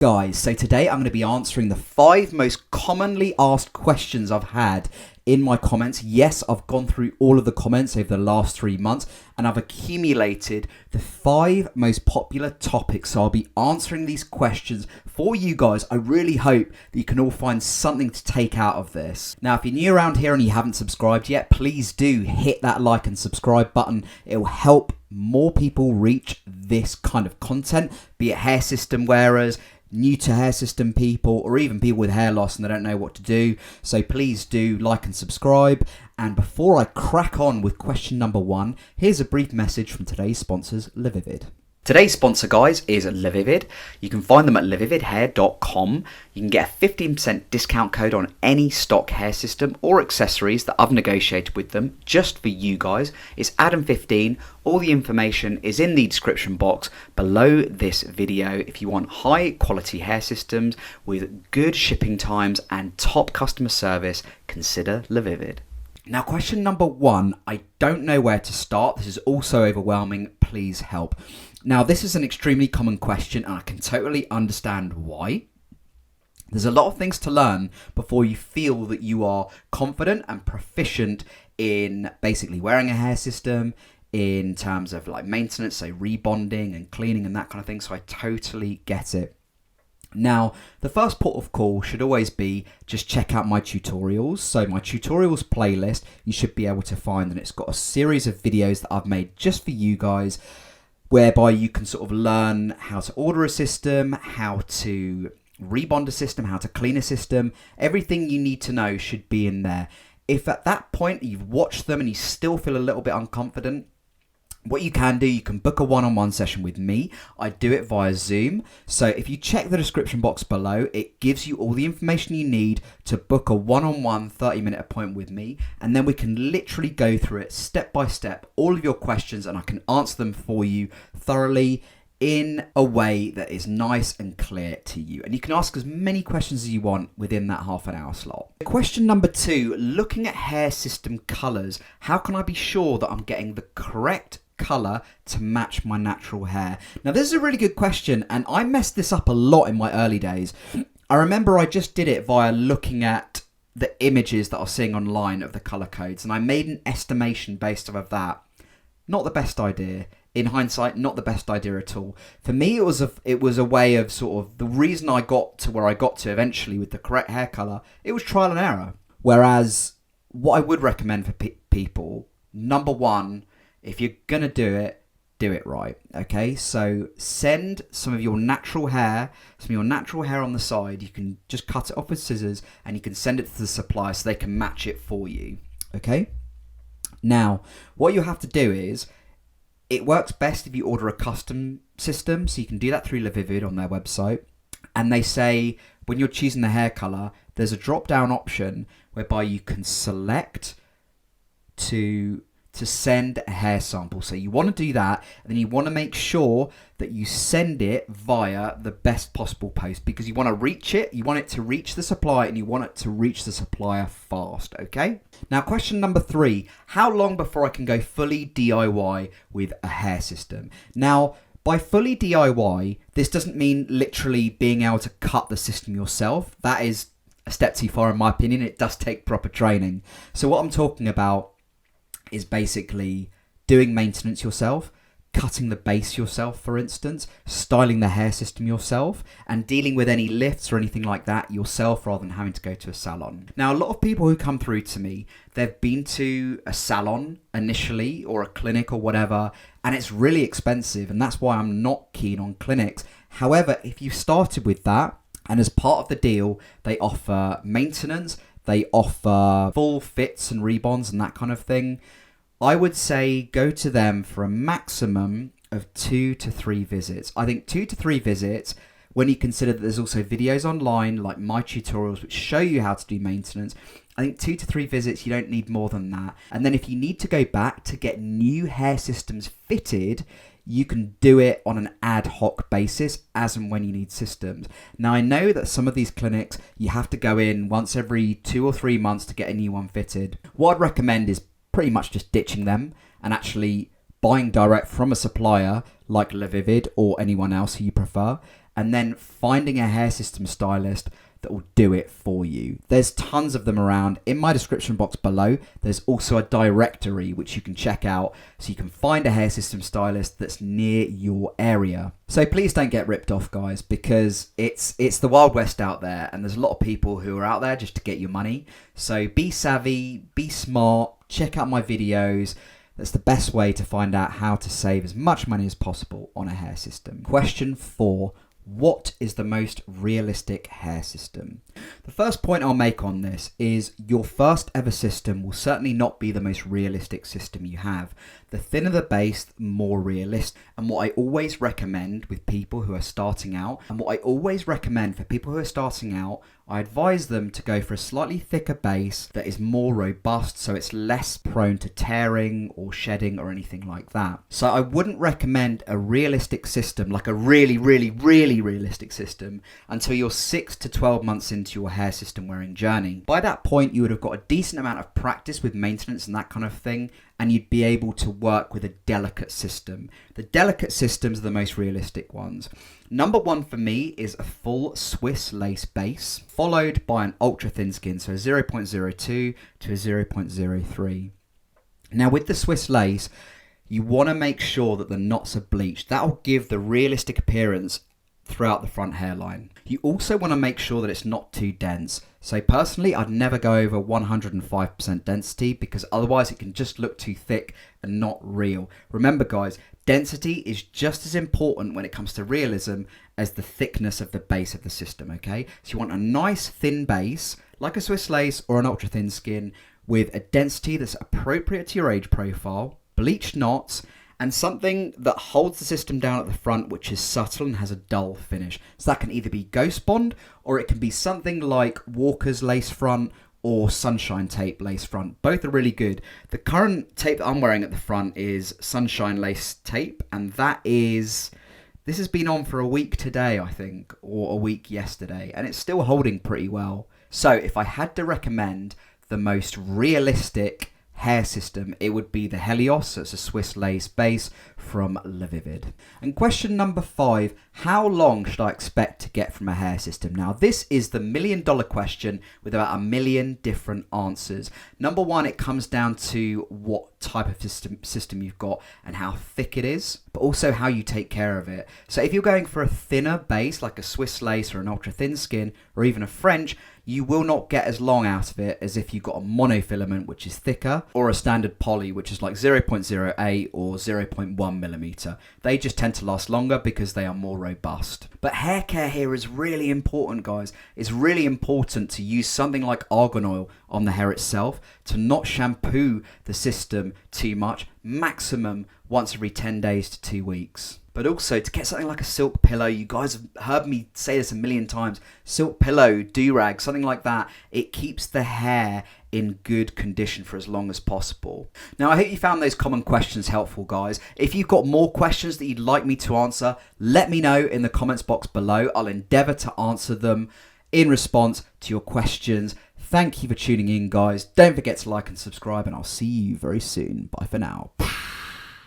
Guys, so today I'm going to be answering the 5 most commonly asked questions I've had in my comments. Yes, I've gone through all of the comments over the last 3 months and I've accumulated the 5 most popular topics. So I'll be answering these questions for you guys. I really hope that you can all find something to take out of this. Now, if you're new around here and you haven't subscribed yet, please do hit that like and subscribe button. It will help more people reach this kind of content, be it hair system wearers, new to hair system people, or even people with hair loss and they don't know what to do. So please do like and subscribe. And before I crack on with question number 1, here's a brief message from today's sponsors, LaVivid. Today's sponsor, guys, is LaVivid. You can find them at lavividhair.com. You can get a 15% discount code on any stock hair system or accessories that I've negotiated with them just for you guys. It's Adam15. All the information is in the description box below this video. If you want high quality hair systems with good shipping times and top customer service, consider LaVivid. Now, question number 1, I don't know where to start. This is also overwhelming. Please help. Now, this is an extremely common question and I can totally understand why. There's a lot of things to learn before you feel that you are confident and proficient in basically wearing a hair system in terms of like maintenance, so rebonding and cleaning and that kind of thing. So I totally get it. Now, the first port of call should always be just check out my tutorials. So my tutorials playlist, you should be able to find, and it's got a series of videos that I've made just for you guys, whereby you can sort of learn how to order a system, how to rebond a system, how to clean a system. Everything you need to know should be in there. If at that point you've watched them and you still feel a little bit unconfident, what you can do, you can book a one-on-one session with me. I do it via Zoom. So if you check the description box below, it gives you all the information you need to book a one-on-one 30-minute appointment with me. And then we can literally go through it step by step, all of your questions, and I can answer them for you thoroughly in a way that is nice and clear to you. And you can ask as many questions as you want within that half an hour slot. Question number 2, looking at hair system colors, how can I be sure that I'm getting the correct color to match my natural hair? Now, this is a really good question and I messed this up a lot in my early days. I remember I just did it via looking at the images that I was seeing online of the color codes and I made an estimation based off of that. Not the best idea. In hindsight, not the best idea at all. For me, it was a way of sort of, the reason I got to where I got to eventually with the correct hair color, it was trial and error. Whereas what I would recommend for people, number 1, if you're going to do it right, okay? So send some of your natural hair on the side. You can just cut it off with scissors and you can send it to the supplier so they can match it for you, okay? Now, what you have to do is, it works best if you order a custom system, so you can do that through LaVivid on their website. And they say, when you're choosing the hair color, there's a drop-down option whereby you can select to send a hair sample. So you want to do that, and then you want to make sure that you send it via the best possible post because you want to reach it, you want it to reach the supplier, and you want it to reach the supplier fast, okay? Now, question number 3, how long before I can go fully DIY with a hair system? Now, by fully DIY, this doesn't mean literally being able to cut the system yourself. That is a step too far in my opinion. It does take proper training. So what I'm talking about is basically doing maintenance yourself, cutting the base yourself, for instance, styling the hair system yourself, and dealing with any lifts or anything like that yourself rather than having to go to a salon. Now, a lot of people who come through to me, they've been to a salon initially or a clinic or whatever, and it's really expensive, and that's why I'm not keen on clinics. However, if you started with that, and as part of the deal, they offer maintenance, they offer full fits and rebonds and that kind of thing, I would say go to them for a maximum of 2 to 3 visits. I think 2 to 3 visits, when you consider that there's also videos online like my tutorials which show you how to do maintenance, I think 2 to 3 visits, you don't need more than that. And then if you need to go back to get new hair systems fitted, you can do it on an ad hoc basis as and when you need systems. Now, I know that some of these clinics, you have to go in once every 2 or 3 months to get a new one fitted. What I'd recommend is pretty much just ditching them and actually buying direct from a supplier like LaVivid or anyone else who you prefer, and then finding a hair system stylist that will do it for you. There's tons of them around. In my description box below, there's also a directory which you can check out so you can find a hair system stylist that's near your area. So please don't get ripped off, guys, because it's the Wild West out there, and there's a lot of people who are out there just to get your money. So be savvy, be smart, check out my videos. That's the best way to find out how to save as much money as possible on a hair system. Question 4. What is the most realistic hair system? The first point I'll make on this is your first ever system will certainly not be the most realistic system you have. The thinner the base, the more realistic. And what I always recommend with people who are starting out, I advise them to go for a slightly thicker base that is more robust, so it's less prone to tearing or shedding or anything like that. So I wouldn't recommend a realistic system, like a really realistic system, until you're 6 to 12 months into your hair system wearing journey. By that point, you would have got a decent amount of practice with maintenance and that kind of thing, and you'd be able to work with a delicate system. The delicate systems are the most realistic ones. Number 1 for me is a full Swiss lace base, followed by an ultra thin skin, so a 0.02 to a 0.03. Now with the Swiss lace, you want to make sure that the knots are bleached. That will give the realistic appearance throughout the front hairline. You also want to make sure that it's not too dense. So personally, I'd never go over 105% density because otherwise it can just look too thick and not real. Remember guys, density is just as important when it comes to realism as the thickness of the base of the system, okay? So you want a nice thin base, like a Swiss lace or an ultra thin skin, with a density that's appropriate to your age profile, bleached knots, and something that holds the system down at the front, which is subtle and has a dull finish. So that can either be Ghost Bond, or it can be something like Walker's lace front or Sunshine tape lace front. Both are really good. The current tape that I'm wearing at the front is Sunshine lace tape, and this has been on for a week today, I think, or a week yesterday, and it's still holding pretty well. So if I had to recommend the most realistic hair system, it would be the Helios. It's a Swiss lace base from LaVivid. And question number 5, how long should I expect to get from a hair system? Now this is the $1 million question with about 1 million different answers. Number 1, it comes down to what type of system you've got and how thick it is, but also how you take care of it. So if you're going for a thinner base like a Swiss lace or an ultra thin skin or even a French, you will not get as long out of it as if you've got a monofilament which is thicker, or a standard poly which is like 0.08 or 0.1 millimeter. They just tend to last longer because they are more robust. But hair care here is really important, guys. It's really important to use something like argan oil on the hair itself, to not shampoo the system too much, maximum once every 10 days to 2 weeks. But also to get something like a silk pillow, you guys have heard me say this a million times, silk pillow, do-rag, something like that, it keeps the hair in good condition for as long as possible. Now I hope you found those common questions helpful, guys. If you've got more questions that you'd like me to answer, let me know in the comments box below. I'll endeavour to answer them in response to your questions. Thank you for tuning in, guys. Don't forget to like and subscribe, and I'll see you very soon. Bye for now.